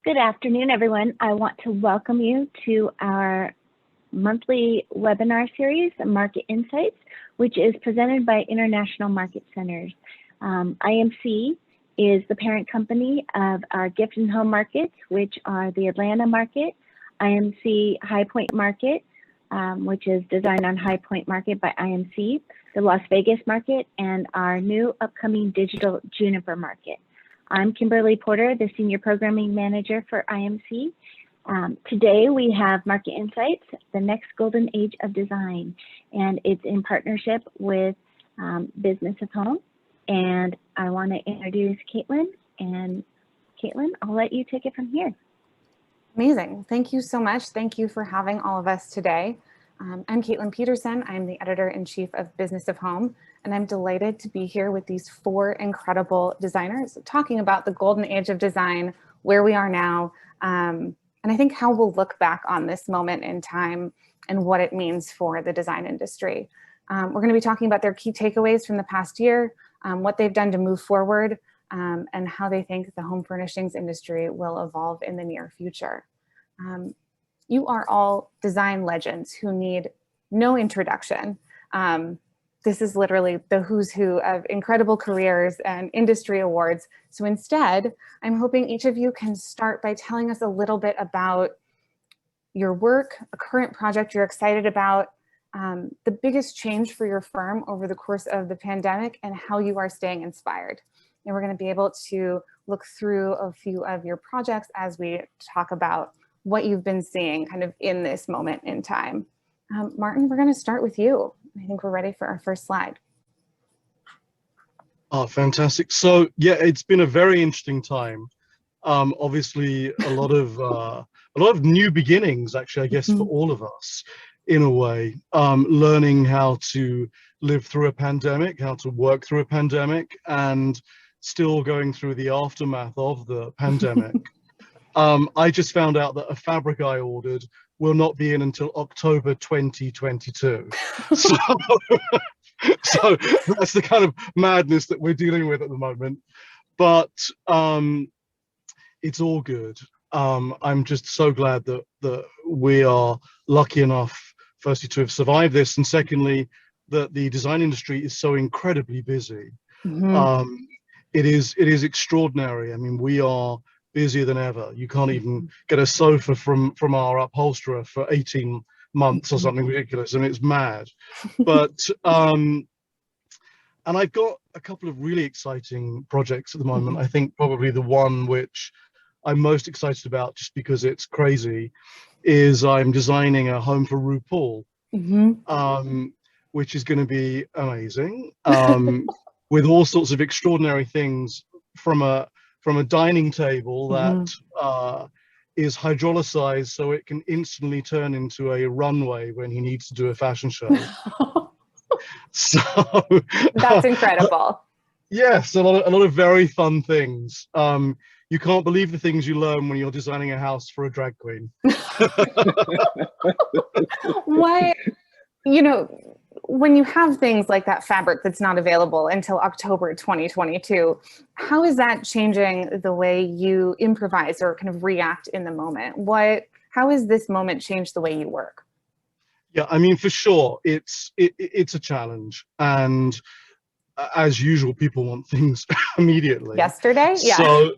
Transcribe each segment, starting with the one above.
Good afternoon, everyone. I want to welcome you to our monthly webinar series, Market Insights, which is presented by International Market Centers. IMC is the parent company of our gift and home markets, which are the Atlanta market, IMC High Point Market, which is designed on High Point Market by IMC, the Las Vegas market, and our new upcoming digital Juniper market. I'm Kimberly Porter, the Senior Programming Manager for IMC. Today we have Market Insights, the next golden age of design, and it's in partnership with Business of Home. And I want to introduce Kaitlin, and Kaitlin, I'll let you take it from here. Amazing. Thank you so much. Thank you for having all of us today. I'm Kaitlin Petersen. I'm the Editor-in-Chief of Business of Home, and I'm delighted to be here with these four incredible designers talking about the golden age of design, where we are now, and I think how we'll look back on this moment in time and what it means for the design industry. We're going to be talking about their key takeaways from the past year, what they've done to move forward, and how they think the home furnishings industry will evolve in the near future. You are all design legends who need no introduction. This is literally the who's who of incredible careers and industry awards. So instead, I'm hoping each of you can start by telling us a little bit about your work, a current project you're excited about, the biggest change for your firm over the course of the pandemic, and how you are staying inspired. And we're going to be able to look through a few of your projects as we talk about what you've been seeing kind of in this moment in time. Martyn, we're going to start with you. I think we're ready for our first slide. Oh, fantastic. So yeah, it's been a very interesting time. Obviously a lot of new beginnings, actually, I guess, for all of us in a way, learning how to live through a pandemic, how to work through a pandemic, and still going through the aftermath of the pandemic. I just found out that a fabric I ordered will not be in until October 2022. So, so that's the kind of madness that we're dealing with at the moment. But it's all good. I'm just so glad that we are lucky enough, firstly, to have survived this, and secondly, that the design industry is so incredibly busy. It is extraordinary. I mean, we are busier than ever. You can't even get a sofa from our upholsterer for 18 months or something ridiculous. I mean, it's mad. But and I've got a couple of really exciting projects at the moment. I think probably the one which I'm most excited about, just because it's crazy, is I'm designing a home for RuPaul, which is going to be amazing, with all sorts of extraordinary things, from a dining table that is hydrolyzed so it can instantly turn into a runway when he needs to do a fashion show. So that's incredible. Yes, a lot of very fun things. You can't believe the things you learn when you're designing a house for a drag queen. Why, when you have things like that fabric that's not available until October 2022, how is that changing the way you improvise or kind of react in the moment? How has this moment changed the way you work? Yeah, I mean, for sure, it's a challenge, and as usual, people want things immediately. Yesterday, yeah.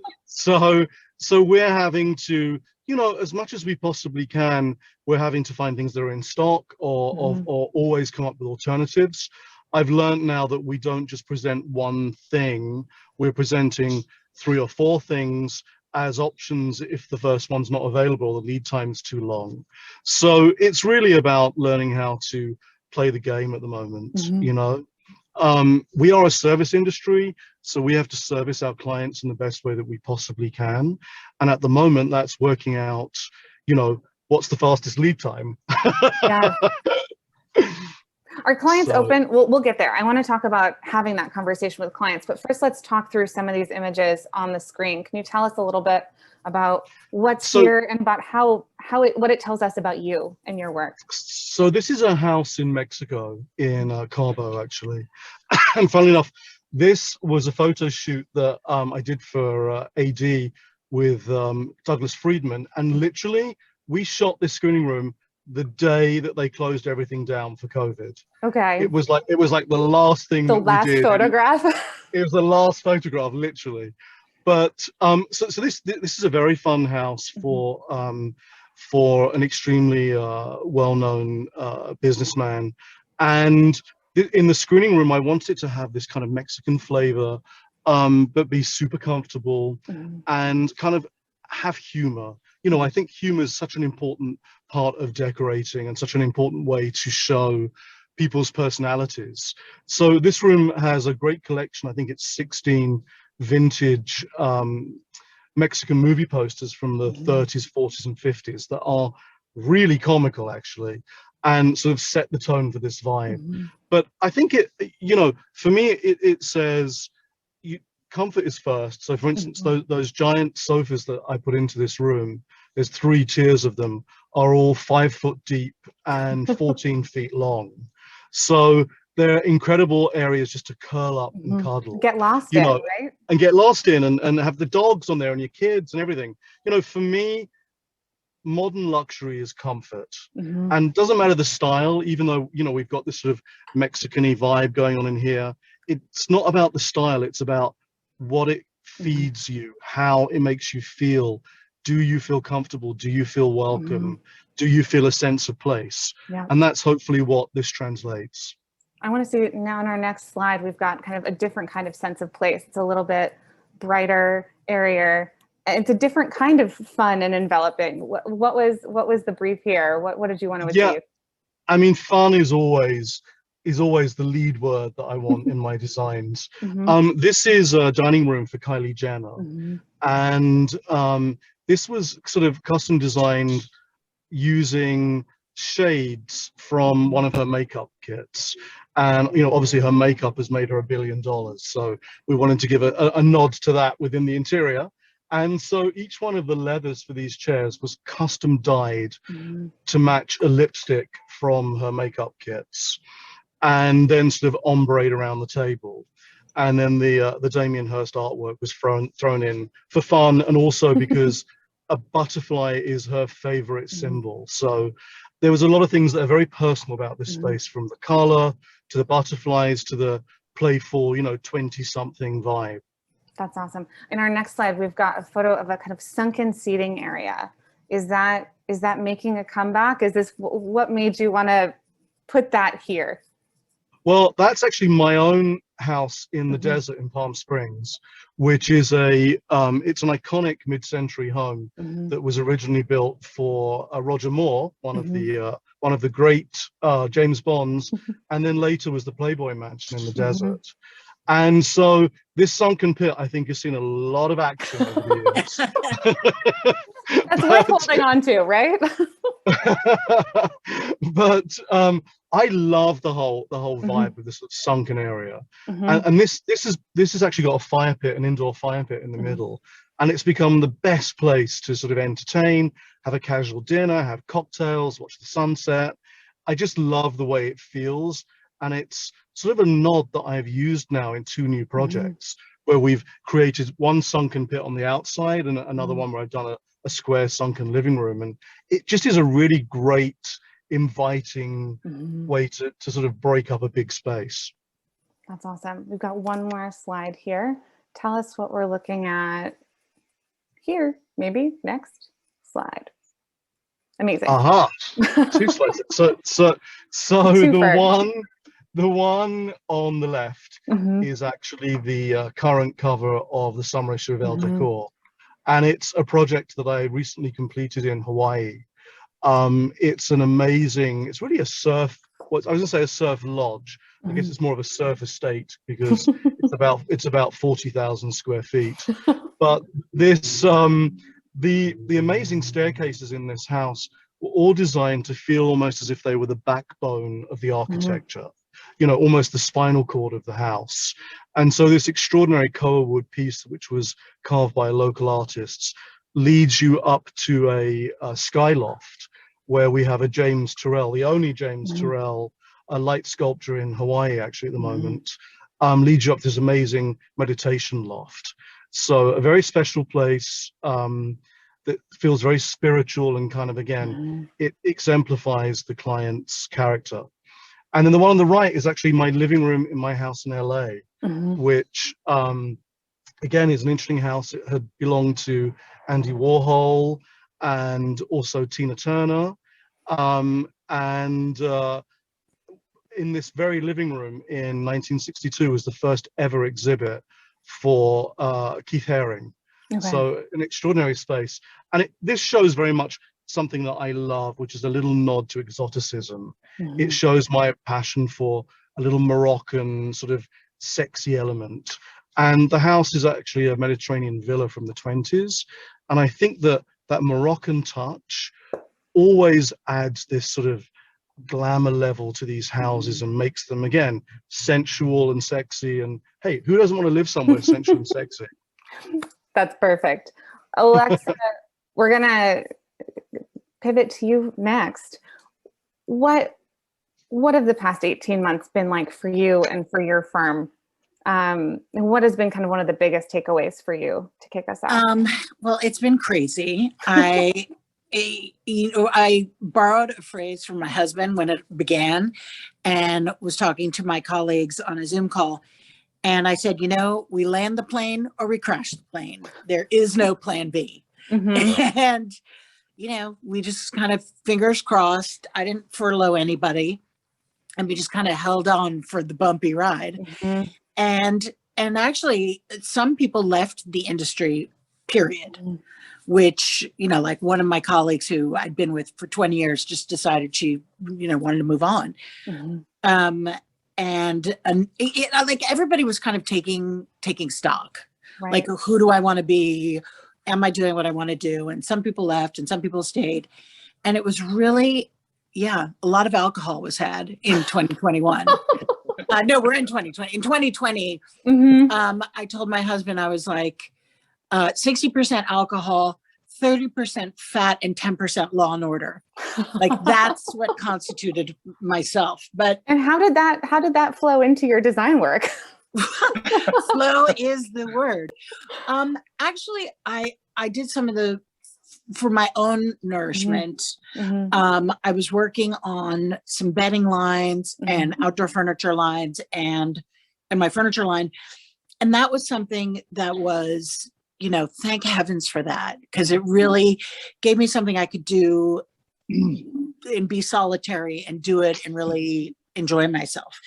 So we're having to, as much as we possibly can, we're having to find things that are in stock or always come up with alternatives. I've learned now that we don't just present one thing, we're presenting 3 or 4 things as options if the first one's not available, the lead time's too long. So it's really about learning how to play the game at the moment, We are a service industry, so we have to service our clients in the best way that we possibly can. And at the moment, that's working out, what's the fastest lead time? Yeah. Are clients open? We'll get there. I want to talk about having that conversation with clients, but first let's talk through some of these images on the screen. Can you tell us a little bit about what's here and about what it tells us about you and your work? So this is a house in Mexico, in Cabo, actually. And funnily enough, this was a photo shoot that I did for AD with Douglas Friedman, and literally we shot this screening room the day that they closed everything down for COVID. Okay. It was like the last thing The that last we did. photograph. It was the last photograph, literally. But so this is a very fun house for an extremely well-known businessman. And in the screening room, I wanted it to have this kind of Mexican flavor, but be super comfortable and kind of have humor. You know, I think humor is such an important part of decorating and such an important way to show people's personalities. So this room has a great collection. I think it's 16 vintage Mexican movie posters from the 30s, 40s, and 50s that are really comical, actually, and sort of set the tone for this vibe. But I think it, you know, for me, it says comfort is first. So for instance, those giant sofas that I put into this room, there's 3 tiers of them, are all 5 foot deep and 14 feet long. So they're incredible areas just to curl up and cuddle. Get lost you in, know, right? And get lost in and have the dogs on there and your kids and everything. You know, for me, modern luxury is comfort. And doesn't matter the style, even though, you know, we've got this sort of Mexican-y vibe going on in here. It's not about the style, it's about what it feeds you, how it makes you feel. Do you feel comfortable? Do you feel welcome? Do you feel a sense of place? And that's hopefully what this translates. I want to see now in our next slide, we've got kind of a different kind of sense of place. It's a little bit brighter, airier. It's a different kind of fun and enveloping. What was the brief here? What did you want to achieve? Yeah, I mean, fun is always the lead word that I want in my designs. This is a dining room for Kylie Jenner, and this was sort of custom designed using shades from one of her makeup kits. And, you know, obviously her makeup has made her $1 billion. So we wanted to give a nod to that within the interior. And so each one of the leathers for these chairs was custom dyed to match a lipstick from her makeup kits, and then sort of ombre around the table. And then the Damien Hirst artwork was thrown in for fun, and also because a butterfly is her favorite symbol. So there was a lot of things that are very personal about this space, from the color to the butterflies to the playful, you know, 20-something vibe. That's awesome. In our next slide, we've got a photo of a kind of sunken seating area. Is that making a comeback? Is this what made you want to put that here? Well, that's actually my own house in the desert in Palm Springs, which is it's an iconic mid-century home that was originally built for Roger Moore, one of the great James Bonds, and then later was the Playboy Mansion in the desert. And so this sunken pit, I think, has seen a lot of action over the years. That's worth holding on to, right? But I love the whole vibe of this sort of sunken area. And this has actually got a fire pit, an indoor fire pit in the middle. And it's become the best place to sort of entertain, have a casual dinner, have cocktails, watch the sunset. I just love the way it feels. And it's sort of a nod that I've used now in 2 new projects, where we've created one sunken pit on the outside and another one where I've done a square sunken living room. And it just is a really great, inviting way to sort of break up a big space. That's awesome. We've got one more slide here. Tell us what we're looking at here, maybe next slide. Amazing. 2 slides. So the one on the left is actually the current cover of the summer issue of Elle Decor. And it's a project that I recently completed in Hawaii. It's an amazing, it's really a surf, I was gonna say a surf lodge. I guess it's more of a surf estate because it's about 40,000 square feet. But this, the amazing staircases in this house were all designed to feel almost as if they were the backbone of the architecture. You know, almost the spinal cord of the house. And so this extraordinary koa wood piece, which was carved by local artists, leads you up to a skyloft where we have a James Turrell, the only James Turrell, a light sculpture in Hawaii actually at the moment, leads you up to this amazing meditation loft. So a very special place that feels very spiritual and kind of, again, it exemplifies the client's character. And then the one on the right is actually my living room in my house in LA, which again is an interesting house. It had belonged to Andy Warhol and also Tina Turner. In this very living room in 1962 was the first ever exhibit for Keith Haring. Okay. So an extraordinary space. And this shows very much something that I love, which is a little nod to exoticism. It shows my passion for a little Moroccan sort of sexy element. And the house is actually a Mediterranean villa from the 20s. And I think that that Moroccan touch always adds this sort of glamour level to these houses and makes them, again, sensual and sexy. And hey, who doesn't want to live somewhere sensual and sexy? That's perfect. Alexa, we're gonna pivot to you next. What have the past 18 months been like for you and for your firm? And what has been kind of one of the biggest takeaways for you to kick us off? Well, it's been crazy. I borrowed a phrase from my husband when it began and was talking to my colleagues on a Zoom call. And I said, we land the plane or we crash the plane. There is no plan B. And, we just kind of fingers crossed. I didn't furlough anybody. And we just kind of held on for the bumpy ride. And actually, some people left the industry, period. Which, like one of my colleagues who I'd been with for 20 years just decided she, wanted to move on. Like everybody was kind of taking stock. Right. Like, who do I want to be? Am I doing what I want to do? And some people left and some people stayed. And it was really, a lot of alcohol was had in 2021. No, we're in 2020. In 2020, I told my husband, I was like, 60% alcohol, 30% fat, and 10% law and order. Like that's what constituted myself. And how did that flow into your design work? Flow is the word. Actually, I did some of for my own nourishment. I was working on some bedding lines and outdoor furniture lines and my furniture line. And that was something that was, thank heavens for that, because it really gave me something I could do and be solitary and do it and really enjoy myself.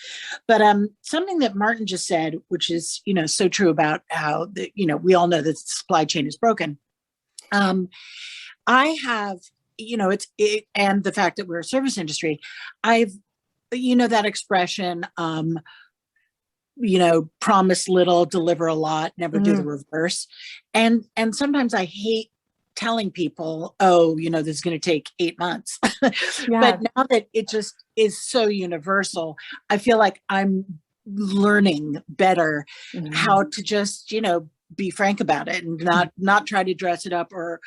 But something that Martyn just said, which is, so true about how we all know that the supply chain is broken. I have, and the fact that we're a service industry, I've, that expression, promise little, deliver a lot, never do the reverse. And sometimes I hate telling people, this is going to take 8 months. But now that it just is so universal, I feel like I'm learning better how to just, be frank about it and not try to dress it up or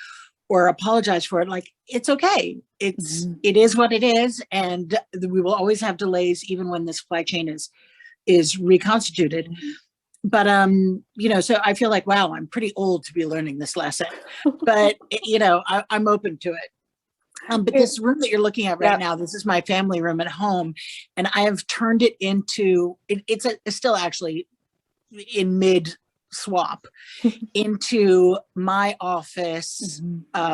apologize for it. Like, it's okay. It is what it is. And we will always have delays, even when the supply chain is reconstituted. But, so I feel like, wow, I'm pretty old to be learning this lesson, but I'm open to it. But this room that you're looking at right now, this is my family room at home. And I have turned it into, it's still actually in mid swap into my office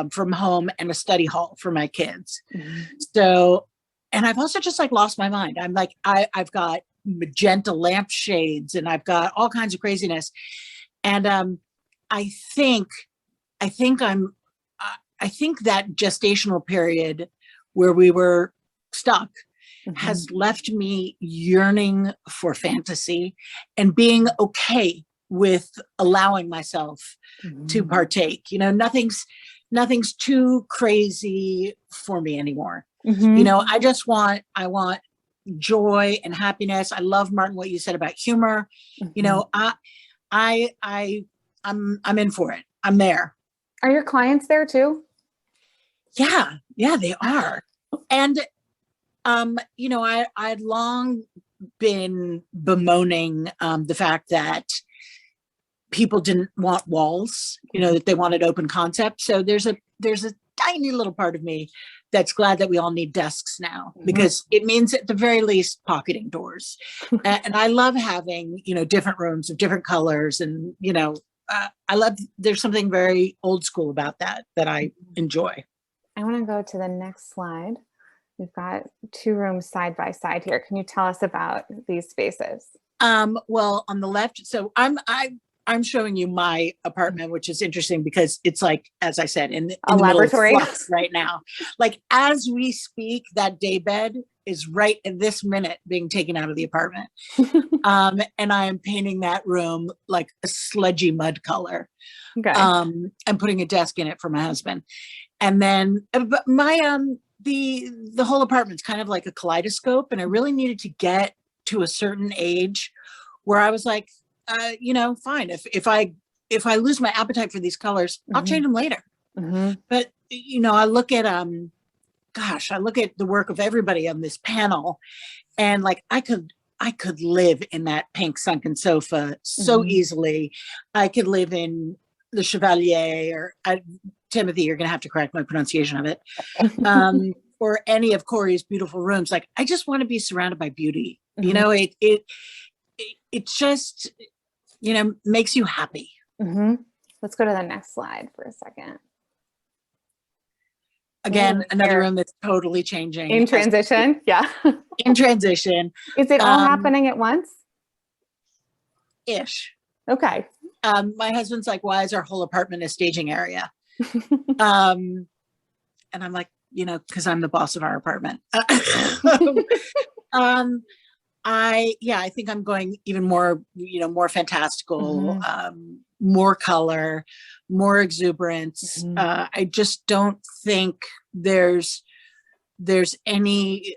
from home and a study hall for my kids. So, and I've also just like lost my mind. I'm like, I've got magenta lampshades and I've got all kinds of craziness. And I think that gestational period where we were stuck has left me yearning for fantasy and being okay with allowing myself to partake. Nothing's too crazy for me anymore. I want joy and happiness. I love, Martyn, what you said about humor. I'm in for it. I'm there. Are your clients there too? Yeah, they are. And I'd long been bemoaning the fact that people didn't want walls, that they wanted open concept. So there's a tiny little part of me that's glad that we all need desks now, because it means at the very least pocketing doors. And I love having, different rooms of different colors, and, there's something very old school about that I enjoy. I want to go to the next slide. We've got 2 rooms side by side here. Can you tell us about these spaces? Well, on the left, so I'm showing you my apartment, which is interesting because it's like, as I said, in the laboratory middle of flux right now. Like as we speak, that day bed is right in this minute being taken out of the apartment. And I am painting that room like a sludgy mud color. Okay. And putting a desk in it for my husband. And then my the whole apartment's kind of like a kaleidoscope, and I really needed to get to a certain age where I was like, fine. If I lose my appetite for these colors, I'll change them later. But I look at I look at the work of everybody on this panel, and like I could live in that pink sunken sofa so easily. I could live in the Chevalier, or Timothy, you're going to have to correct my pronunciation of it. Or any of Corey's beautiful rooms. Like I just want to be surrounded by beauty. It just makes you happy. Let's go to the next slide for a second. Again, another room that's totally changing. In transition, yeah. In transition. Is it all happening at once? Ish. Okay. My husband's like, why is our whole apartment a staging area? And I'm like, because I'm the boss of our apartment. I think I'm going even more, more fantastical, more color, more exuberance. I just don't think there's any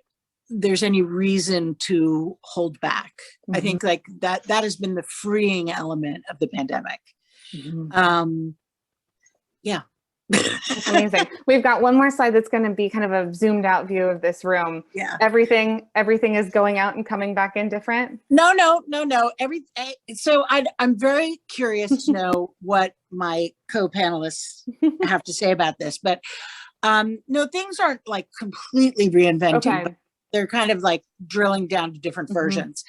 reason to hold back. I think like that has been the freeing element of the pandemic. Yeah. That's amazing. We've got one more slide that's going to be kind of a zoomed out view of this room. Yeah. Everything is going out and coming back in different? No. So I'm very curious to know what my co-panelists have to say about this, but no, things aren't like completely reinventing, but they're kind of like drilling down to different versions.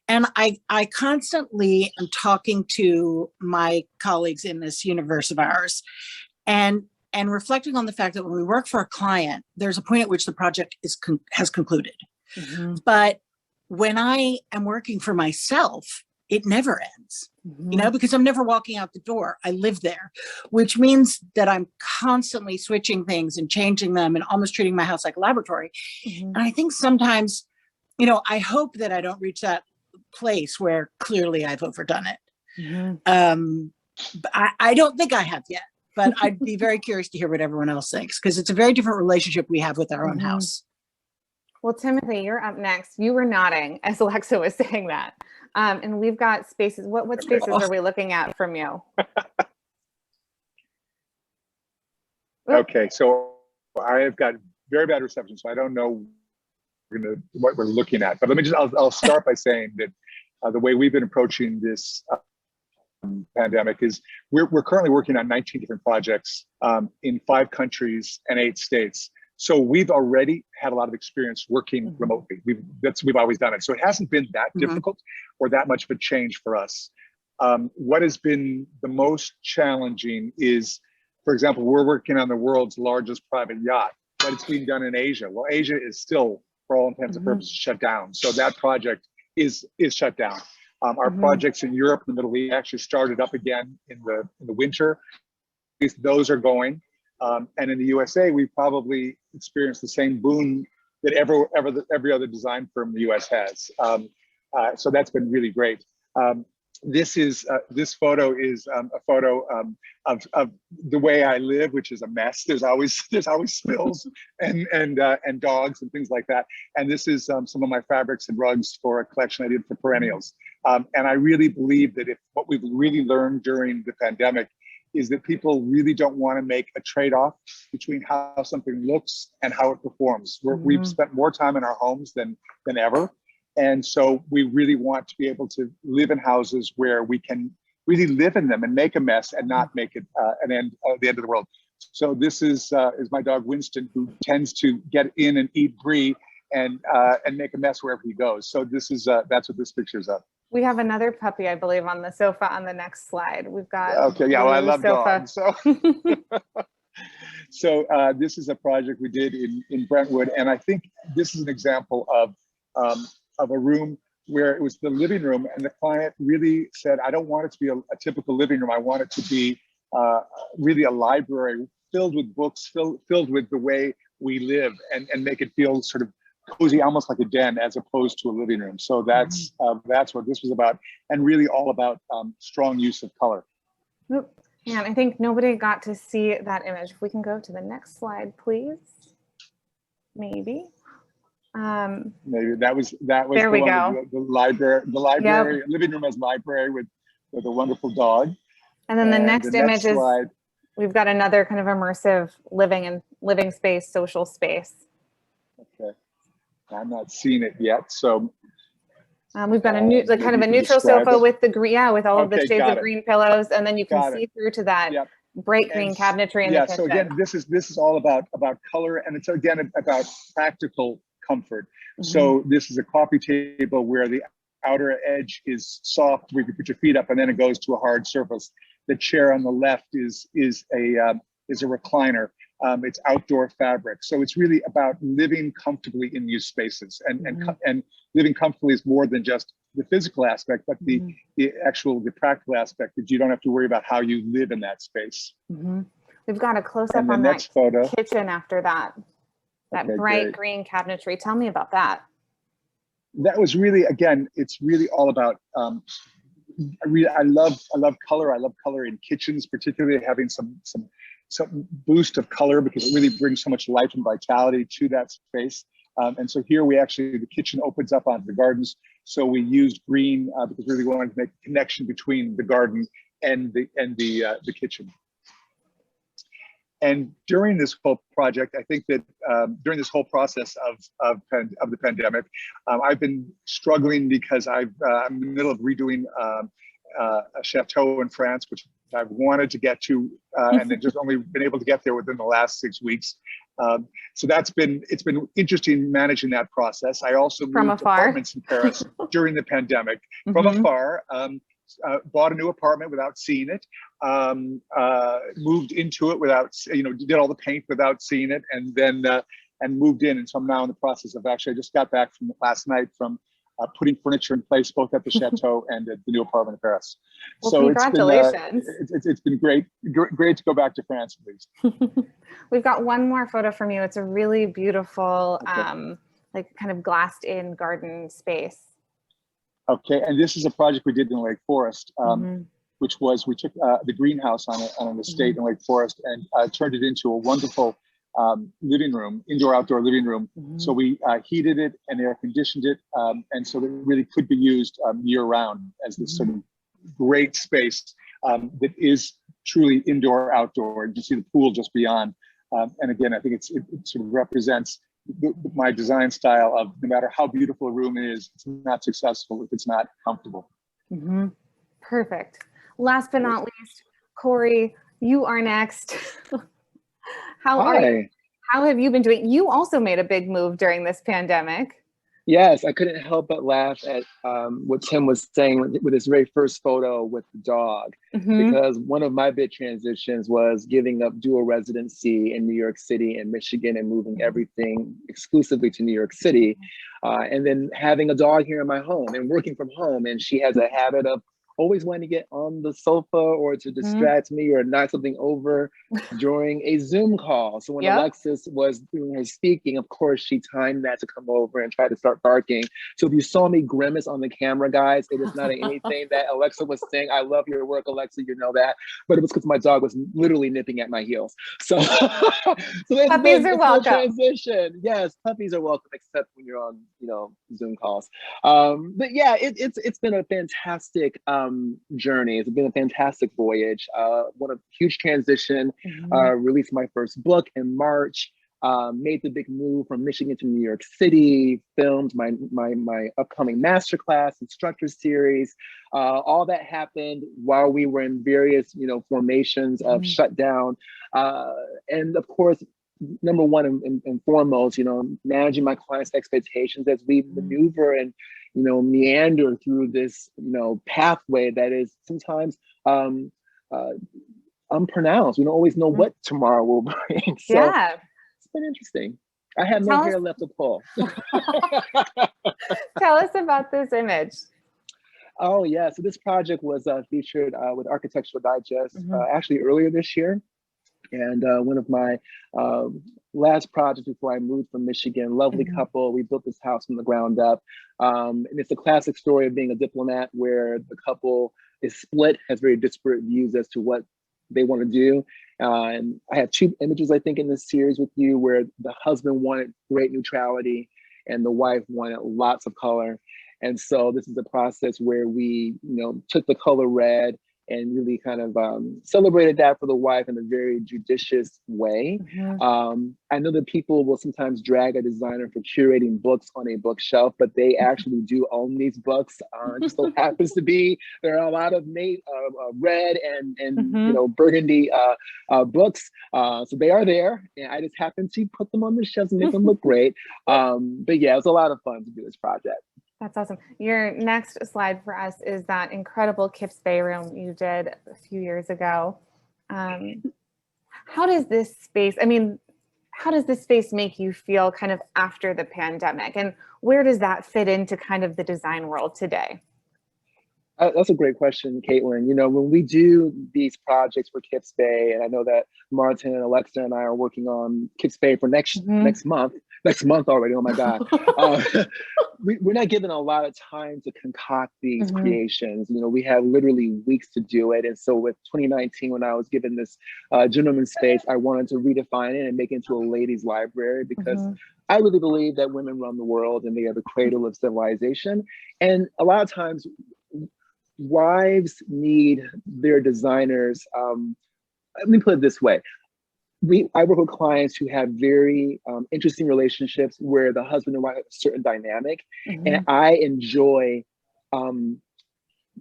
And I constantly am talking to my colleagues in this universe of ours, and reflecting on the fact that when we work for a client, there's a point at which the project has concluded. But when I am working for myself, it never ends, because I'm never walking out the door. I live there, which means that I'm constantly switching things and changing them and almost treating my house like a laboratory. And I think sometimes, I hope that I don't reach that place where clearly I've overdone it. But I don't think I have yet. But I'd be very curious to hear what everyone else thinks, because it's a very different relationship we have with our own house. Well, Timothy, you're up next. You were nodding as Alexa was saying that. And we've got spaces. What spaces are we looking at from you? Okay, so I have got very bad reception, so I don't know what we're looking at. But I'll start by saying that the way we've been approaching this pandemic is we're currently working on 19 different projects in 5 countries and 8 states. So we've already had a lot of experience working remotely. We've always done it. So it hasn't been that difficult or that much of a change for us. What has been the most challenging is, for example, we're working on the world's largest private yacht, but it's being done in Asia. Well, Asia is still, for all intents and purposes, shut down. So that project is shut down. Our projects in Europe and the Middle East actually started up again in the winter. Those are going. And in the USA, we probably experienced the same boom that every other design firm in the US has. So that's been really great. This photo is a photo of the way I live, which is a mess. There's always spills and dogs and things like that. And this is some of my fabrics and rugs for a collection I did for perennials. And I really believe that what we've really learned during the pandemic is that people really don't want to make a trade-off between how something looks and how it performs. We've spent more time in our homes than ever. And so we really want to be able to live in houses where we can really live in them and make a mess and not make it the end of the world. So this is my dog Winston, who tends to get in and eat brie and make a mess wherever he goes. So this is that's what this picture's of. We have another puppy, I believe, on the sofa on the next slide. We've got okay, yeah, well, I love sofa. dogs. So so this is a project we did in Brentwood, and I think this is an example of a room where it was the living room, and the client really said, I don't want it to be a typical living room. I want it to be really a library filled with books, filled with the way we live, and make it feel sort of cozy, almost like a den, as opposed to a living room. So that's what this was about, and really all about strong use of color. Oop. Yeah, I think nobody got to see that image. If we can go to the next slide, please. Maybe. Maybe that was there we go. The library, yep. Living room as library with a wonderful dog. And then the next image slide, is we've got another kind of immersive living space, social space. Okay, I'm not seeing it yet, so. We've got a new, kind of a neutral sofa with the green, with all of the shades of green pillows, and then you can see through to that bright green cabinetry in the kitchen. So again, this is all about color, and it's again about practical comfort. So this is a coffee table where the outer edge is soft, where you can put your feet up, and then it goes to a hard surface. The chair on the left is a recliner. It's outdoor fabric. So it's really about living comfortably in these spaces, and living comfortably is more than just the physical aspect, but the practical aspect, that you don't have to worry about how you live in that space. We've got a close-up on that kitchen after that. That bright green cabinetry. Tell me about that. That was really, again, it's really all about, I love color. I love color in kitchens, particularly having some boost of color, because it really brings so much life and vitality to that space. And so here the kitchen opens up onto the gardens. So we used green because we really wanted to make a connection between the garden and the kitchen. And during this whole project, I think that during this whole process of the pandemic, I've been struggling because I'm in the middle of redoing a chateau in France, which I've wanted to get to, and then just only been able to get there within the last 6 weeks. So it's been interesting managing that process. I also moved apartments in Paris during the pandemic from afar. Bought a new apartment without seeing it, moved into it without, did all the paint without seeing it, and then moved in. And so I'm now in the process of I just got back from last night from putting furniture in place, both at the chateau and at the new apartment in Paris. Well, so congratulations. It's been great to go back to France, at least. We've got one more photo from you. It's a really beautiful, like kind of glassed in garden space. Okay, and this is a project we did in Lake Forest, which was, we took the greenhouse on an estate in Lake Forest and turned it into a wonderful living room, indoor-outdoor living room. So we heated it and air conditioned it, and so that it really could be used year-round as this sort of great space that is truly indoor-outdoor. You can see the pool just beyond. And again, I think it sort of represents my design style of, no matter how beautiful a room is, it's not successful if it's not comfortable. Perfect. Last but not least, Corey, you are next. How are you? How have you been doing? You also made a big move during this pandemic. Yes, I couldn't help but laugh at what Tim was saying with his very first photo with the dog, because one of my big transitions was giving up dual residency in New York City and Michigan and moving everything exclusively to New York City, and then having a dog here in my home and working from home. And she has a habit of always wanting to get on the sofa or to distract me or knock something over during a Zoom call. So when Alexis was doing her speaking, of course, she timed that to come over and try to start barking. So if you saw me grimace on the camera, guys, it was not anything that Alexa was saying. I love your work, Alexa, you know that. But it was because my dog was literally nipping at my heels. So, puppies are welcome. Transition. Yes, puppies are welcome, except when you're on, Zoom calls. But yeah, it's been a fantastic journey. It's been a fantastic voyage. What a huge transition. Released my first book in March. made the big move from Michigan to New York City, filmed my upcoming masterclass instructor series. All that happened while we were in various, formations of shutdown. And of course, number one and foremost, managing my clients' expectations as we maneuver and, meander through this, pathway that is sometimes unpronounced. We don't always know what tomorrow will bring. So Yeah. It's been interesting. I have no hair left to pull. Tell us about this image. Oh yeah, so this project was featured with Architectural Digest actually earlier this year. And one of my last projects before I moved from Michigan, lovely couple, we built this house from the ground up. And it's a classic story of being a diplomat where the couple is split, has very disparate views as to what they want to do. And I have two images, I think, in this series with you where the husband wanted great neutrality and the wife wanted lots of color. And so this is a process where we, took the color red and really kind of celebrated that for the wife in a very judicious way. I know that people will sometimes drag a designer for curating books on a bookshelf, but they actually do own these books. Just so happens to be there are a lot of red and burgundy books, so they are there, and I just happen to put them on the shelves and make them look great. But yeah, it was a lot of fun to do this project. That's awesome. Your next slide for us is that incredible Kips Bay room you did a few years ago. How does this space make you feel kind of after the pandemic? And where does that fit into kind of the design world today? That's a great question, Kaitlin. When we do these projects for Kips Bay, and I know that Martyn and Alexa and I are working on Kips Bay for next month already. Oh my God. We're not given a lot of time to concoct these creations. We have literally weeks to do it. And so with 2019, when I was given this gentleman's space, I wanted to redefine it and make it into a ladies' library because I really believe that women run the world and they are the cradle of civilization. And a lot of times, wives need their designers. Let me put it this way. I work with clients who have very interesting relationships where the husband and wife have a certain dynamic. And I enjoy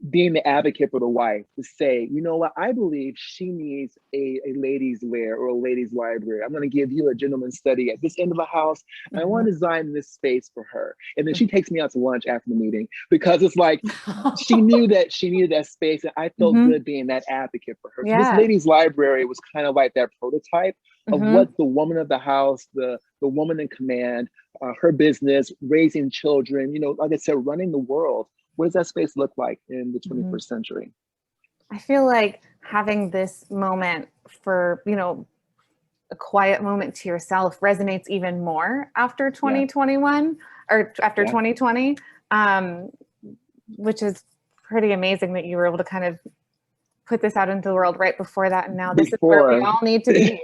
being the advocate for the wife to say, you know what, I believe she needs a ladies' lair or a ladies' library. I'm going to give you a gentleman's study at this end of the house. And I want to design this space for her. And then she takes me out to lunch after the meeting because it's like she knew that she needed that space. And I felt good being that advocate for her. So this ladies' library was kind of like that prototype of what the woman of the house, the woman in command, her business, raising children, like I said, running the world. What does that space look like in the 21st century? I feel like having this moment for, a quiet moment to yourself resonates even more after 2021 or after 2020, which is pretty amazing that you were able to kind of put this out into the world right before that. And now this is where we all need to be.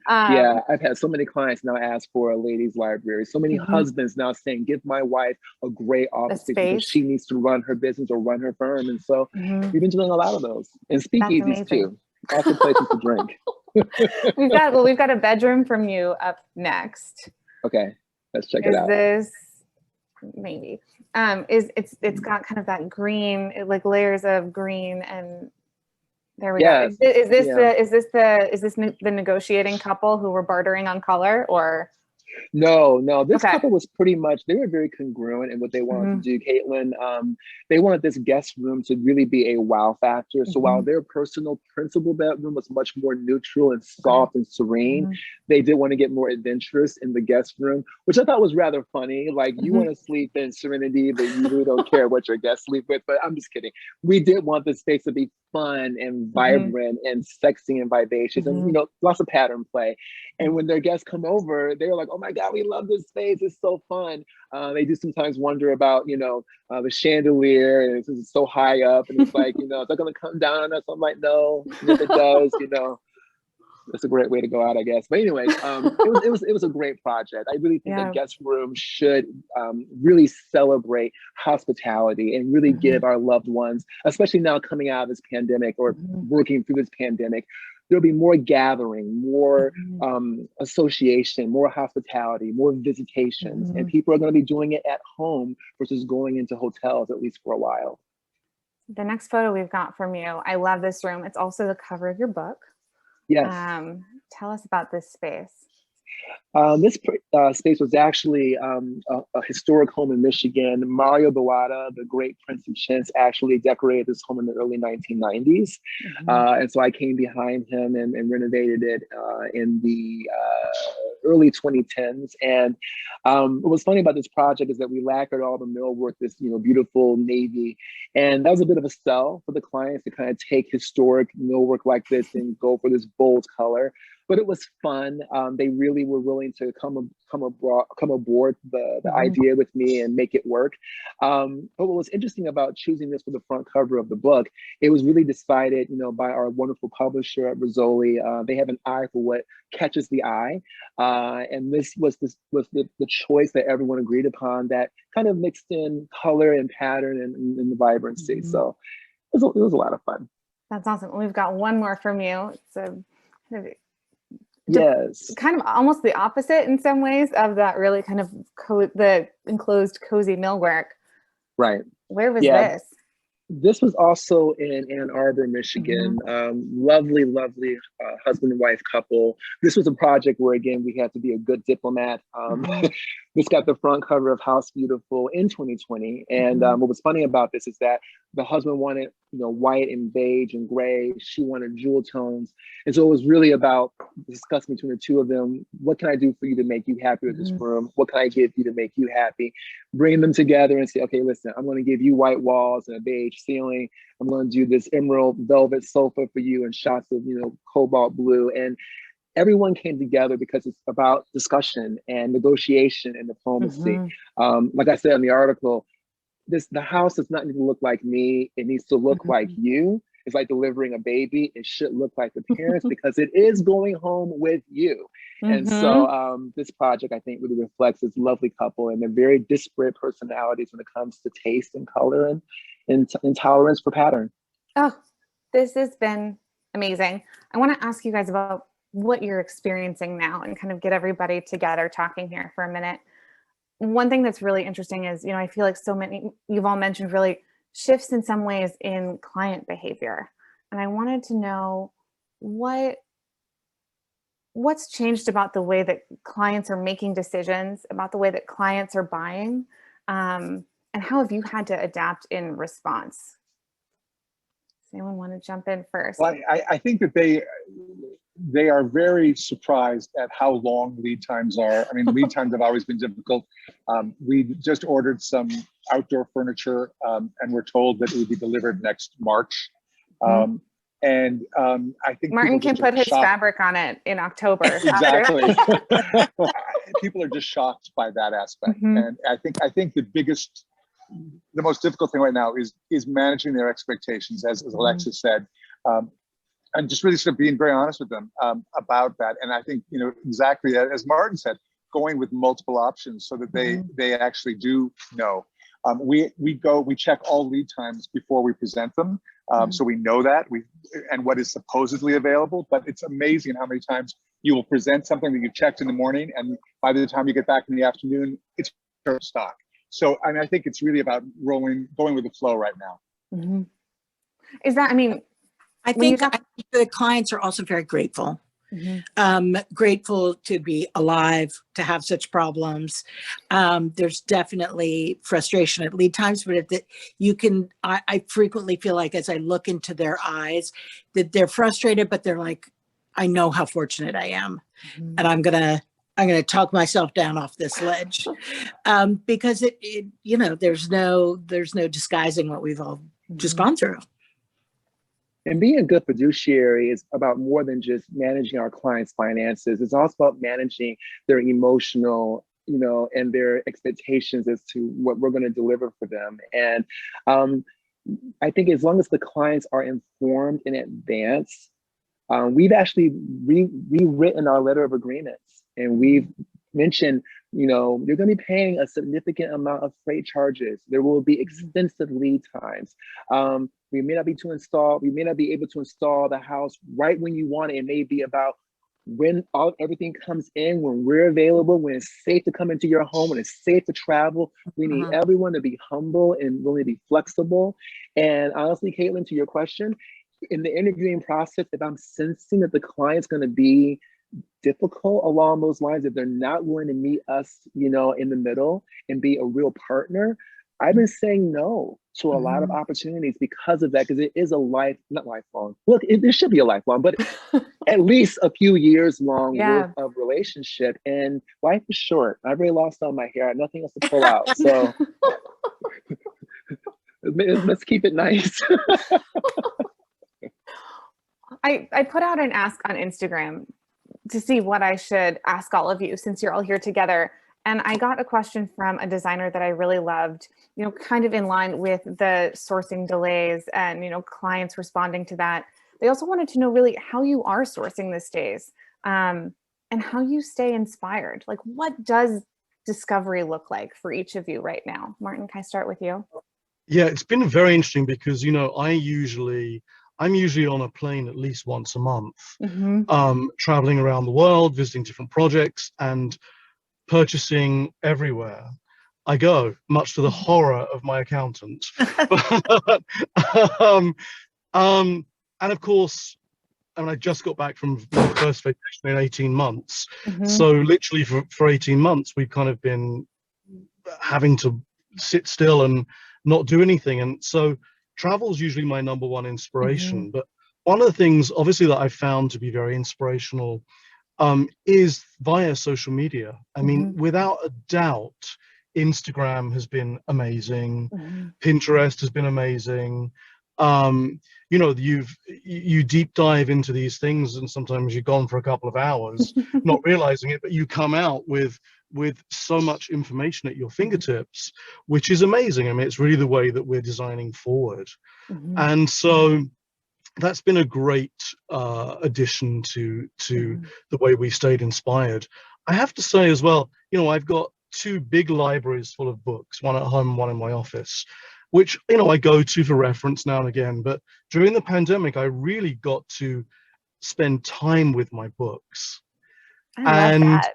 Yeah, I've had so many clients now ask for a ladies' library. So many husbands now saying, give my wife a great office space because she needs to run her business or run her firm. And so we've been doing a lot of those. And speakeasies too. Also places to drink. We've got a bedroom from you up next. Okay, let's check it out. Is this maybe? It's got kind of that green, like layers of green and there we go. Is this the negotiating couple who were bartering on color or? No, this couple was pretty much, they were very congruent in what they wanted to do, Kaitlin. They wanted this guest room to really be a wow factor. So while their personal principal bedroom was much more neutral and soft and serene, they did want to get more adventurous in the guest room, which I thought was rather funny. Like you want to sleep in serenity, but you really don't care what your guests sleep with. But I'm just kidding. We did want the space to be fun and vibrant and sexy and vivacious and, lots of pattern play. And when their guests come over, they're like, oh my God, we love this space. It's so fun. They do sometimes wonder about, the chandelier and it's so high up and it's like, is that going to come down on us? I'm like, no, if it does, That's a great way to go out, I guess. But anyway, it was a great project. I really think the guest room should really celebrate hospitality and really give our loved ones, especially now coming out of this pandemic or working through this pandemic, there'll be more gathering, more association, more hospitality, more visitations, and people are going to be doing it at home versus going into hotels, at least for a while. The next photo we've got from you, I love this room. It's also the cover of your book. Yes. Tell us about this space. This space was actually a historic home in Michigan. Mario Bawada, the great Prince of Chintz, actually decorated this home in the early 1990s. And so I came behind him and renovated it in the early 2010s. And what was funny about this project is that we lacquered all the millwork, this beautiful navy. And that was a bit of a sell for the clients to kind of take historic millwork like this and go for this bold color. But it was fun. They really were willing to come aboard the idea with me and make it work. But what was interesting about choosing this for the front cover of the book, it was really decided, by our wonderful publisher at Rizzoli. They have an eye for what catches the eye, and this was the choice that everyone agreed upon that kind of mixed in color and pattern and the vibrancy. So it was a lot of fun. That's awesome. We've got one more from you. It's yes, kind of almost the opposite in some ways of that really kind of the enclosed cozy millwork. Right. Where was this? This was also in Ann Arbor, Michigan. Lovely, lovely husband and wife couple. This was a project where, again, we had to be a good diplomat. This got the front cover of House Beautiful in 2020. And what was funny about this is that the husband wanted, white and beige and gray. She wanted jewel tones. And so it was really about discussing between the two of them. What can I do for you to make you happy with this room? What can I give you to make you happy? Bring them together and say, okay, listen, I'm going to give you white walls and a beige ceiling. I'm going to do this emerald velvet sofa for you and shots of, cobalt blue. And everyone came together because it's about discussion and negotiation and diplomacy. Like I said in the article, the house does not need to look like me. It needs to look like you. It's like delivering a baby. It should look like the parents because it is going home with you. And so this project, I think, really reflects this lovely couple and their very disparate personalities when it comes to taste and color and tolerance for pattern. Oh, this has been amazing. I want to ask you guys about what you're experiencing now and kind of get everybody together talking here for a minute. One thing that's really interesting is, I feel like so many, you've all mentioned really shifts in some ways in client behavior. And I wanted to know what's changed about the way that clients are making decisions, about the way that clients are buying, and how have you had to adapt in response? Does anyone want to jump in first? Well, I think that they are very surprised at how long lead times are. I mean, lead times have always been difficult. We just ordered some outdoor furniture and we're told that it would be delivered next March. And I think Martyn can put his fabric on it in October. Exactly. People are just shocked by that aspect. And I think the most difficult thing right now is managing their expectations, as Alexis said. And just really sort of being very honest with them about that. And I think, exactly as Martyn said, going with multiple options so that they actually do know. We check all lead times before we present them. So we know that and what is supposedly available, but it's amazing how many times you will present something that you checked in the morning and by the time you get back in the afternoon, it's out of stock. So I think it's really about going with the flow right now. Is that, I think the clients are also very grateful. Grateful to be alive, to have such problems. There's definitely frustration at lead times, but I frequently feel like as I look into their eyes that they're frustrated, but they're like, I know how fortunate I am. And I'm gonna talk myself down off this ledge because there's no disguising what we've all just gone through. And being a good fiduciary is about more than just managing our clients' finances. It's also about managing their emotional, and their expectations as to what we're going to deliver for them. And I think as long as the clients are informed in advance We've actually rewritten our letter of agreements, and we've mentioned, you're going to be paying a significant amount of freight charges. There will be extensive lead times. We may not be able to install the house right when you want it. It may be about when everything comes in, when we're available, when it's safe to come into your home, when it's safe to travel. We need everyone to be humble and willing to be flexible. And honestly, Kaitlin, to your question, in the interviewing process, if I'm sensing that the client's going to be difficult along those lines, if they're not willing to meet us, in the middle and be a real partner, I've been saying no to a lot of opportunities because of that, because it is a not lifelong. Look, it should be a lifelong, but at least a few years long worth of relationship. And life is short. I've already lost all my hair. I have nothing else to pull out. So let's keep it nice. I put out an ask on Instagram to see what I should ask all of you since you're all here together. And I got a question from a designer that I really loved, kind of in line with the sourcing delays and, clients responding to that. They also wanted to know really how you are sourcing these days, and how you stay inspired. Like, what does discovery look like for each of you right now? Martyn, can I start with you? Yeah, it's been very interesting because, I'm usually on a plane at least once a month, traveling around the world, visiting different projects and purchasing everywhere I go, much to the horror of my accountant. And of course, I just got back from my first vacation in 18 months. So literally for 18 months, we've kind of been having to sit still and not do anything. And so travel is usually my number one inspiration. But one of the things, obviously, that I've found to be very inspirational is via social media. I mean, without a doubt, Instagram has been amazing. Pinterest has been amazing. You deep dive into these things, and sometimes you're gone for a couple of hours, not realizing it, but you come out with so much information at your fingertips, which is amazing. I mean, it's really the way that we're designing forward. And so that's been a great addition to the way we stayed inspired. I have to say as well, I've got two big libraries full of books, one at home, one in my office, which, I go to for reference now and again. But during the pandemic, I really got to spend time with my books. I love that.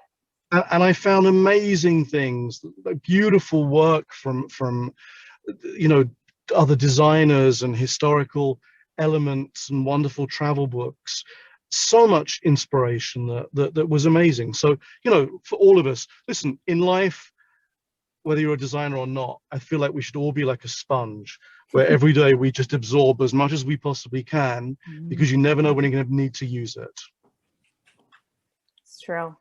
And I found amazing things, like beautiful work from other designers and historical elements and wonderful travel books. So much inspiration that was amazing. So, for all of us, listen, in life, whether you're a designer or not, I feel like we should all be like a sponge, where every day we just absorb as much as we possibly can, because you never know when you're going to need to use it. It's true.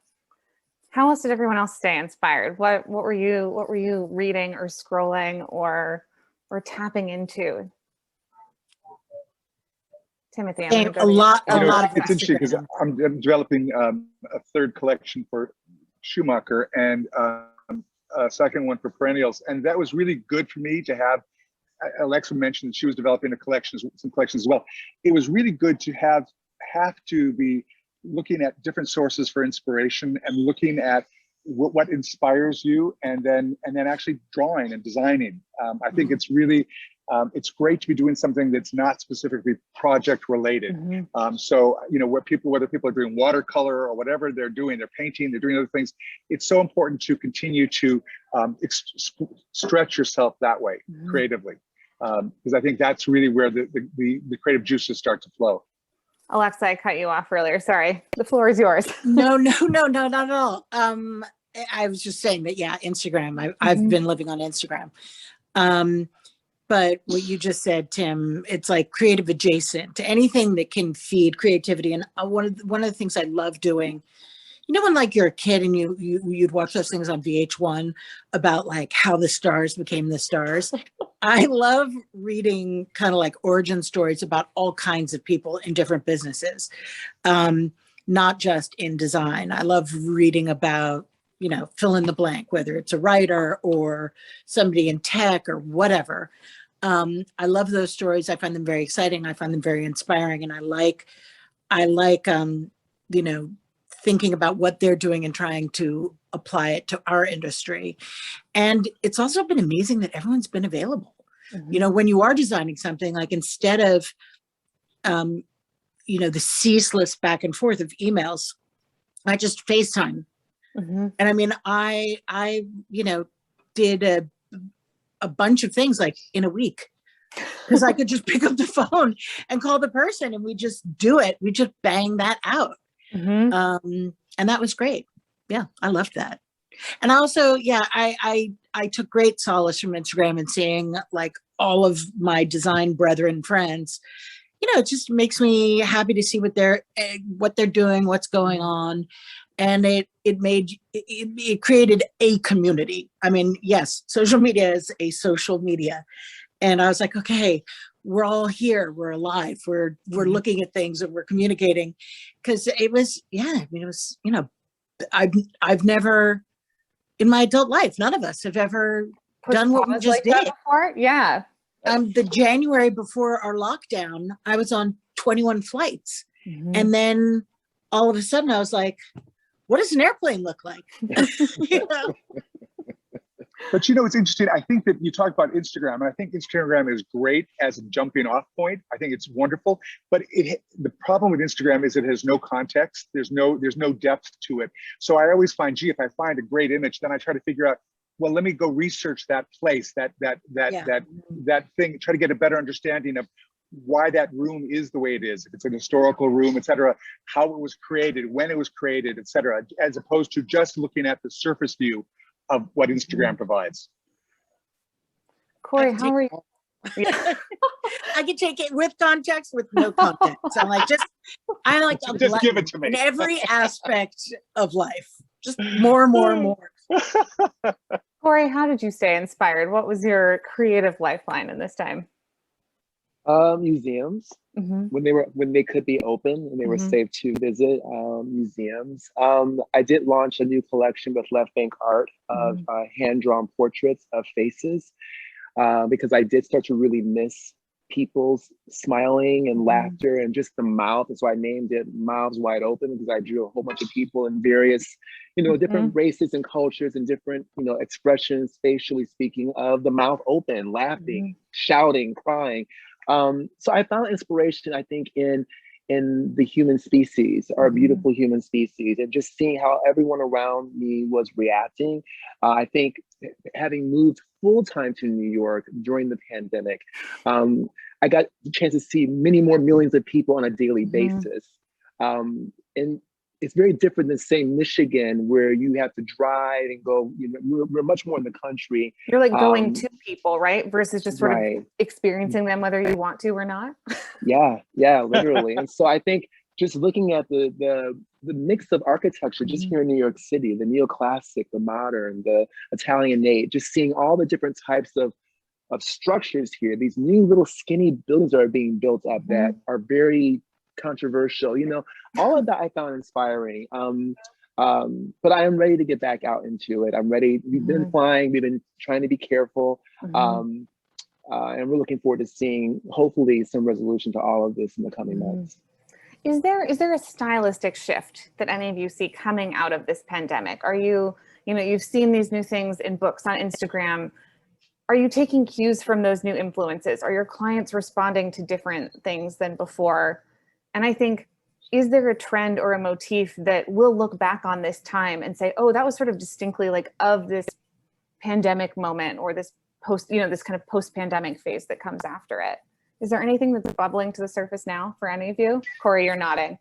How else did everyone else stay inspired? What were you reading or scrolling or tapping into? Timothy, a lot of it's interesting because I'm developing a third collection for Schumacher and a second one for perennials, and that was really good for me to have. Alexa mentioned she was developing some collections as well. It was really good to have to be looking at different sources for inspiration and looking at what inspires you, and then actually drawing and designing. I think it's really it's great to be doing something that's not specifically project related. So whether people are doing watercolor or whatever they're doing, they're painting, they're doing other things. It's so important to continue to stretch yourself that way creatively, because I think that's really where the creative juices start to flow. Alexa, I cut you off earlier. Sorry. The floor is yours. No, not at all. I was just saying that, yeah, Instagram. I've been living on Instagram. But what you just said, Tim, it's like creative adjacent to anything that can feed creativity. And one of the things I love doing, when like you're a kid and you'd watch those things on VH1 about like how the stars became the stars. I love reading kind of like origin stories about all kinds of people in different businesses, not just in design. I love reading about, fill in the blank, whether it's a writer or somebody in tech or whatever. I love those stories. I find them very exciting. I find them very inspiring. And I I like, you know, thinking about what they're doing and trying to apply it to our industry. And it's also been amazing that everyone's been available. You know, when you are designing something, like instead of, you know, the ceaseless back and forth of emails, I just FaceTime. And I mean, I, you know, did a bunch of things like in a week, because I could just pick up the phone and call the person and we just do it. We just bang that out. And that was great. Yeah, I loved that. And also, yeah, I took great solace from Instagram and seeing like all of my design brethren friends. You know, it just makes me happy to see what they're doing, what's going on. And it created a community. I mean, yes, social media is a social media. And I was like, okay, we're all here, we're alive, we're looking at things and we're communicating. Because it was, yeah, I mean, it was, you know, I've never, in my adult life, none of us have ever done what we just did. Before? Yeah. The January before our lockdown, I was on 21 flights. And then all of a sudden I was like, what does an airplane look like? You know? But you know, it's interesting. I think that you talk about Instagram, and I think Instagram is great as a jumping off point. I think it's wonderful. But the problem with Instagram is it has no context. There's no depth to it. So I always find, gee, if I find a great image, then I try to figure out, well, let me go research that place, that thing, try to get a better understanding of why that room is the way it is, if it's an historical room, et cetera, how it was created, when it was created, et cetera, as opposed to just looking at the surface view of what Instagram provides. Corey, how are you? I can take it with context, with no context. I'm like, I like to just give it to me in every aspect of life. Just more. Corey, how did you stay inspired? What was your creative lifeline in this time? Museums, when they could be open and they were safe to visit. Museums. I did launch a new collection with Left Bank Art of hand-drawn portraits of faces, because I did start to really miss people's smiling and laughter and just the mouth. And so I named it Mouths Wide Open, because I drew a whole bunch of people in various, you know, different races and cultures and different, you know, expressions, facially speaking, of the mouth open, laughing, shouting, crying. So I found inspiration, I think, in the human species, our beautiful human species, and just seeing how everyone around me was reacting. I think having moved full-time to New York during the pandemic, I got the chance to see many more millions of people on a daily basis. And it's very different than, say, Michigan, where you have to drive and go, you know, we're much more in the country. You're like going to people, right? Versus just sort of experiencing them, whether you want to or not. Yeah, literally. And so I think just looking at the mix of architecture, just here in New York City, the neoclassic, the modern, the Italianate, just seeing all the different types of structures here, these new little skinny buildings that are being built up that are very controversial, you know, all of that I found inspiring. But I am ready to get back out into it. I'm ready. We've been flying, we've been trying to be careful. And we're looking forward to seeing, hopefully, some resolution to all of this in the coming months. Is there a stylistic shift that any of you see coming out of this pandemic? Are you know, you've seen these new things in books on Instagram. Are you taking cues from those new influences? Are your clients responding to different things than before? And I think, is there a trend or a motif that we'll look back on this time and say, oh, that was sort of distinctly like of this pandemic moment, or this this kind of post-pandemic phase that comes after it? Is there anything that's bubbling to the surface now for any of you? Corey, you're nodding.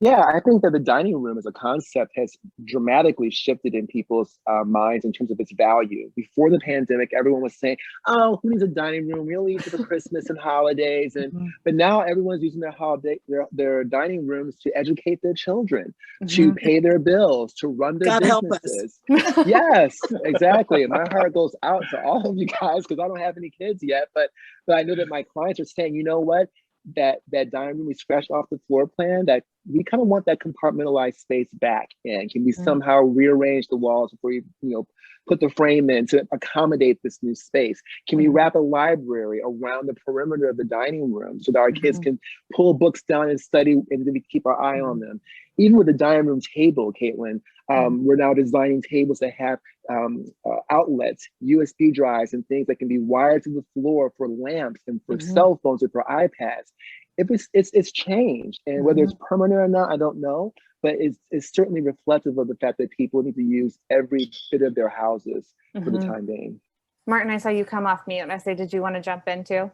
Yeah, I think that the dining room as a concept has dramatically shifted in people's minds in terms of its value. Before the pandemic, everyone was saying, oh, who needs a dining room? We only use it for Christmas and holidays. But now everyone's using their dining rooms to educate their children, to pay their bills, to run their businesses. Yes, exactly. And my heart goes out to all of you guys, because I don't have any kids yet. But I know that my clients are saying, you know what? That dining room we scratched off the floor plan, that we kind of want that compartmentalized space back in. Can we somehow rearrange the walls before you know, put the frame in to accommodate this new space? Can we wrap a library around the perimeter of the dining room so that our kids can pull books down and study, and we keep our eye on them? Even with the dining room table, Kaitlin, we're now designing tables that have outlets, USB drives, and things that can be wired to the floor for lamps and for cell phones and for iPads. It's changed, and whether it's permanent or not, I don't know, but it's certainly reflective of the fact that people need to use every bit of their houses for the time being. Martyn, I saw you come off mute, and I say, did you want to jump in too?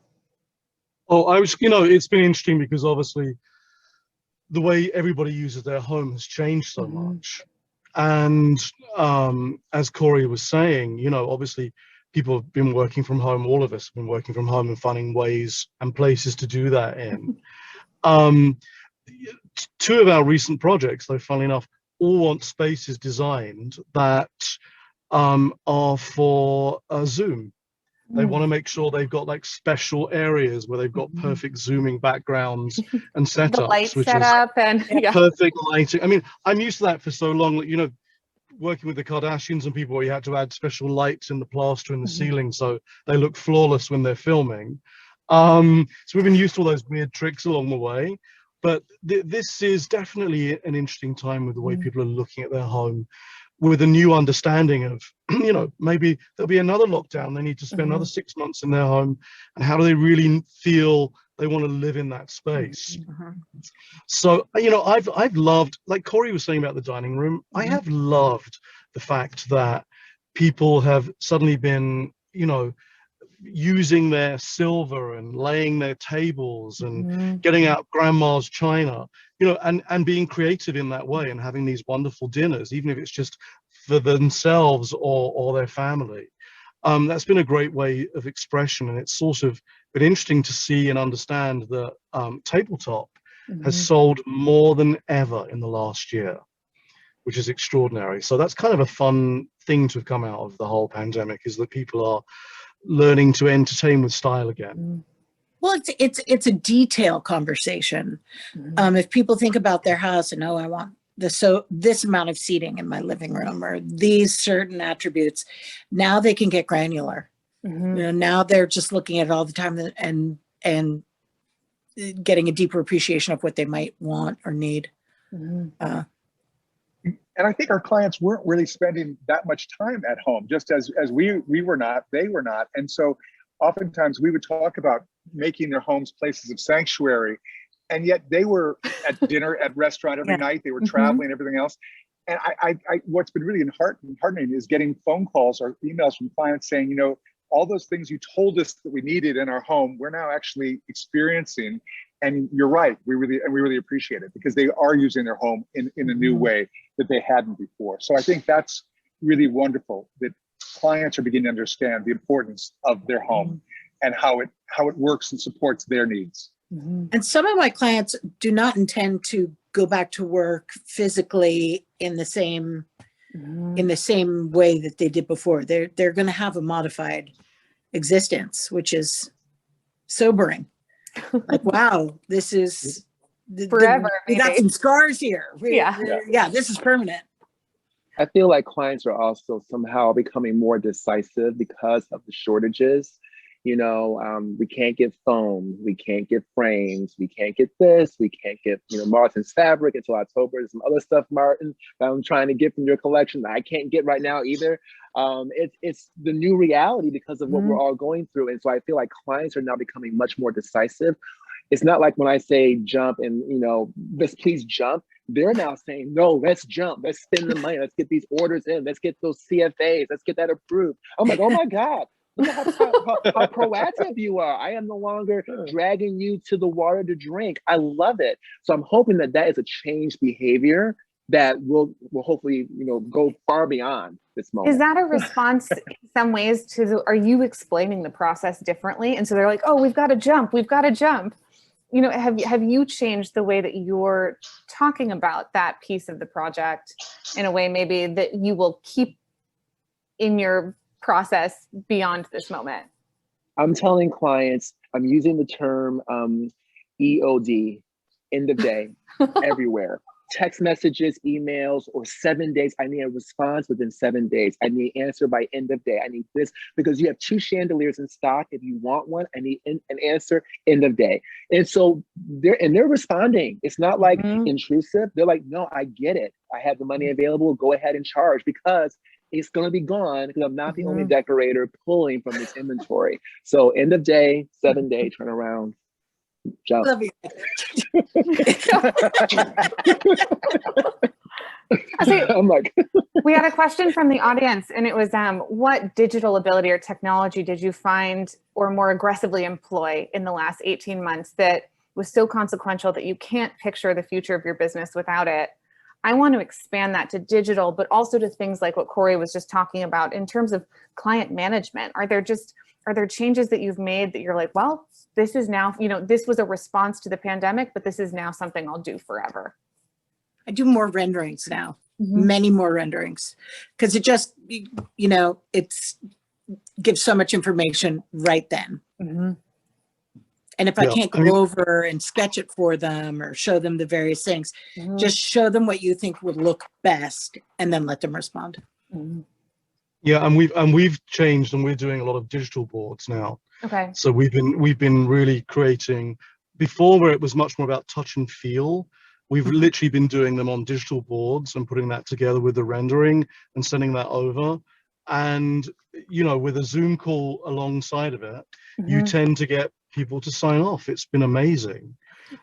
Oh, I was, you know, it's been interesting because obviously the way everybody uses their home has changed so much. And as Corey was saying, you know, obviously people have been working from home. All of us have been working from home and finding ways and places to do that in. Two of our recent projects, though, funnily enough, all want spaces designed that are for Zoom. They want to make sure they've got like special areas where they've got perfect zooming backgrounds and setups, The light which setup is and perfect lighting. I mean, I'm used to that for so long that, you know, working with the Kardashians and people where you had to add special lights in the plaster in the ceiling so they look flawless when they're filming. So we've been used to all those weird tricks along the way. But this is definitely an interesting time with the way people are looking at their home, with a new understanding of, you know, maybe there'll be another lockdown. They need to spend another 6 months in their home. And how do they really feel they want to live in that space? So, you know, I've loved, like Corey was saying about the dining room, I have loved the fact that people have suddenly been, you know, using their silver and laying their tables and getting out grandma's china, you know, and being creative in that way and having these wonderful dinners, even if it's just for themselves or their family. That's been a great way of expression, and it's sort of been interesting to see and understand that tabletop has sold more than ever in the last year, which is extraordinary. So that's kind of a fun thing to have come out of the whole pandemic, is that people are learning to entertain with style again. Well, it's a detail conversation. If people think about their house and, oh, I want this amount of seating in my living room or these certain attributes, now they can get granular. You know, now they're just looking at it all the time and getting a deeper appreciation of what they might want or need. And I think our clients weren't really spending that much time at home, just as we were not, they were not. And so oftentimes we would talk about making their homes places of sanctuary, and yet they were at dinner, at restaurant every night, they were traveling, everything else. And I what's been really heartening is getting phone calls or emails from clients saying, you know, all those things you told us that we needed in our home, we're now actually experiencing. And you're right, we really appreciate it, because they are using their home in a new way that they hadn't before. So I think that's really wonderful, that clients are beginning to understand the importance of their home and how it works and supports their needs. And some of my clients do not intend to go back to work physically in the same way that they did before. They're going to have a modified existence, which is sobering. Like, wow, this is forever. We got some scars here. Yeah, this is permanent. I feel like clients are also somehow becoming more decisive because of the shortages. You know, we can't get foam, we can't get frames, we can't get this, we can't get, you know, Martyn's fabric until October. There's some other stuff, Martyn, that I'm trying to get from your collection that I can't get right now either. It's the new reality because of what we're all going through. And so I feel like clients are now becoming much more decisive. It's not like when I say jump and, you know, let's please jump. They're now saying, no, let's jump. Let's spend the money. Let's get these orders in. Let's get those CFAs. Let's get that approved. I'm like, oh my God. Look at how proactive you are. I am no longer dragging you to the water to drink. I love it. So I'm hoping that that is a changed behavior that will hopefully, you know, go far beyond this moment. Is that a response in some ways to, are you explaining the process differently? And so they're like, oh, we've got to jump. We've got to jump. You know, have you changed the way that you're talking about that piece of the project in a way maybe that you will keep in your process beyond this moment? I'm telling clients, I'm using the term EOD, end of day, everywhere. Text messages, emails, or 7 days. I need a response within 7 days. I need an answer by end of day. I need this because you have 2 chandeliers in stock. If you want one, I need an answer end of day. And so they're responding. It's not like intrusive. They're like, no, I get it. I have the money available. Go ahead and charge because it's going to be gone because I'm not the only decorator pulling from this inventory. So end of day, 7 day turnaround. Job. Love you. I'm like, we had a question from the audience, and it was, what digital ability or technology did you find or more aggressively employ in the last 18 months that was so consequential that you can't picture the future of your business without it? I want to expand that to digital, but also to things like what Corey was just talking about in terms of client management. Are there changes that you've made that you're like, well, this is now, this was a response to the pandemic, but this is now something I'll do forever? I do more renderings now, many more renderings, because it just, it's gives so much information right then. And if I can't go over and sketch it for them or show them the various things, just show them what you think would look best and then let them respond. Yeah, and we've changed, and we're doing a lot of digital boards now. Okay. So we've been really creating, before where it was much more about touch and feel, we've literally been doing them on digital boards and putting that together with the rendering and sending that over. And, with a Zoom call alongside of it, you tend to get people to sign off. It's been amazing.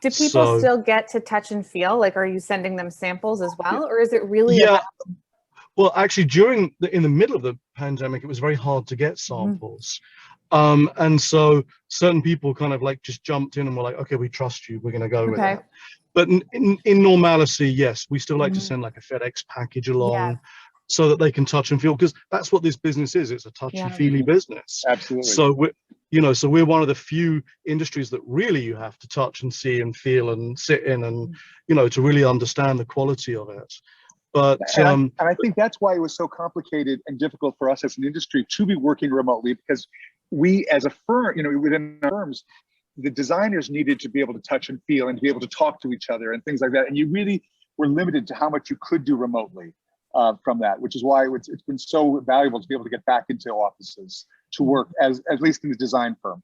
Do people still get to touch and feel? Like, are you sending them samples as well? Or is it really about... Well, actually, in the middle of the pandemic, it was very hard to get samples. And so certain people kind of like just jumped in and were like, okay, we trust you, we're going to go with it. But in normalcy, yes, we still like to send like a FedEx package along so that they can touch and feel, because that's what this business is. It's a touchy-feely business. Absolutely. So we're one of the few industries that really you have to touch and see and feel and sit in and, to really understand the quality of it. But and I think that's why it was so complicated and difficult for us as an industry to be working remotely, because we as a firm, within firms, the designers needed to be able to touch and feel and to be able to talk to each other and things like that. And you really were limited to how much you could do remotely from that, which is why it's been so valuable to be able to get back into offices to work at least in the design firm.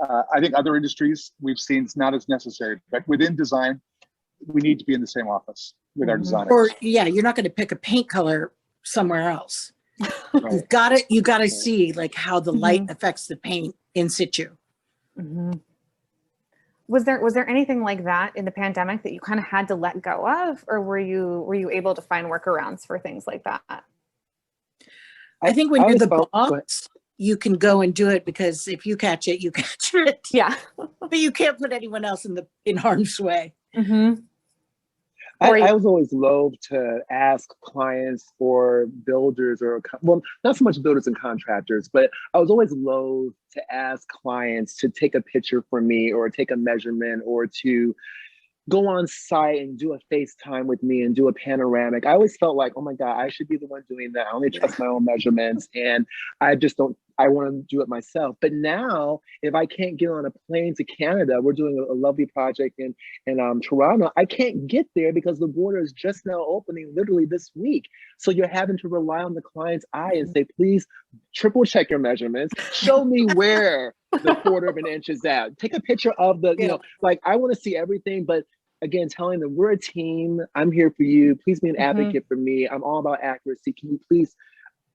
I think other industries we've seen it's not as necessary, but within design, we need to be in the same office with our designers. Or you're not going to pick a paint color somewhere else. Right. You got to see like how the light affects the paint in situ. Was there anything like that in the pandemic that you kind of had to let go of, or were you able to find workarounds for things like that? I think when you're the boss, you can go and do it, because if you catch it, you catch it. Yeah. But you can't put anyone else in harm's way. I was always loath to ask clients or builders not so much builders and contractors, but I was always loath to ask clients to take a picture for me or take a measurement or to go on site and do a FaceTime with me and do a panoramic. I always felt like, oh my God, I should be the one doing that. I only trust my own measurements, and I want to do it myself. But now, if I can't get on a plane to Canada, we're doing a lovely project in Toronto. I can't get there because the border is just now opening literally this week. So you're having to rely on the client's eye and say, please triple check your measurements. Show me where the quarter of an inch is at. Take a picture of I want to see everything, but again, telling them we're a team. I'm here for you. Please be an advocate for me. I'm all about accuracy. Can you please,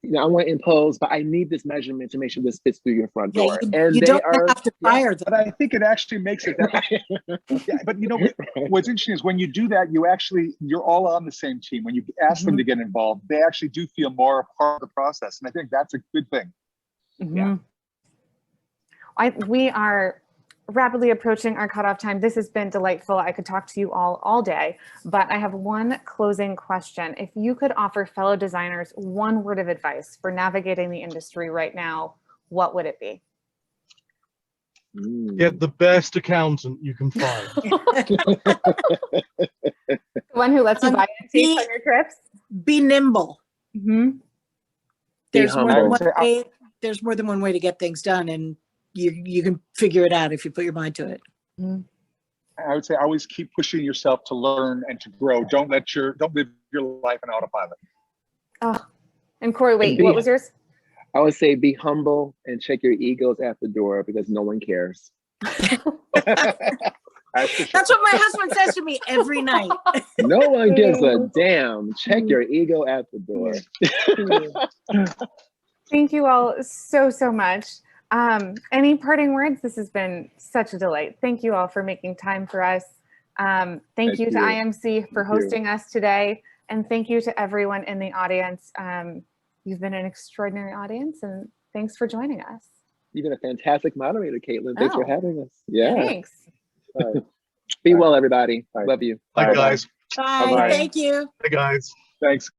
I want to impose, but I need this measurement to make sure this fits through your front door. And you don't have to fire them. But I think it actually makes it that. But what's interesting is when you do that, you're all on the same team. When you ask them to get involved, they actually do feel more a part of the process. And I think that's a good thing. Yeah. We are rapidly approaching our cutoff time. This has been delightful. I could talk to you all day, but I have one closing question. If you could offer fellow designers one word of advice for navigating the industry right now, what would it be? Get the best accountant you can find. The one who lets you buy antiques on your trips? Be nimble. There's more than one way to get things done, and you can figure it out if you put your mind to it. I would say always keep pushing yourself to learn and to grow. Don't live your life in autopilot. Oh, and Corey, wait, what was yours? I would say be humble and check your egos at the door because no one cares. That's what my husband says to me every night. No one gives a damn. Check your ego at the door. Thank you all so much. Any parting words? This has been such a delight. Thank you all for making time for us. Thank you to IMC for hosting us today. And thank you to everyone in the audience. You've been an extraordinary audience, and thanks for joining us. You've been a fantastic moderator, Caitlin. Thanks for having us. Yeah. Thanks. Be well, everybody. Love you. Bye, guys. Bye. Thank you. Bye, guys. Thanks.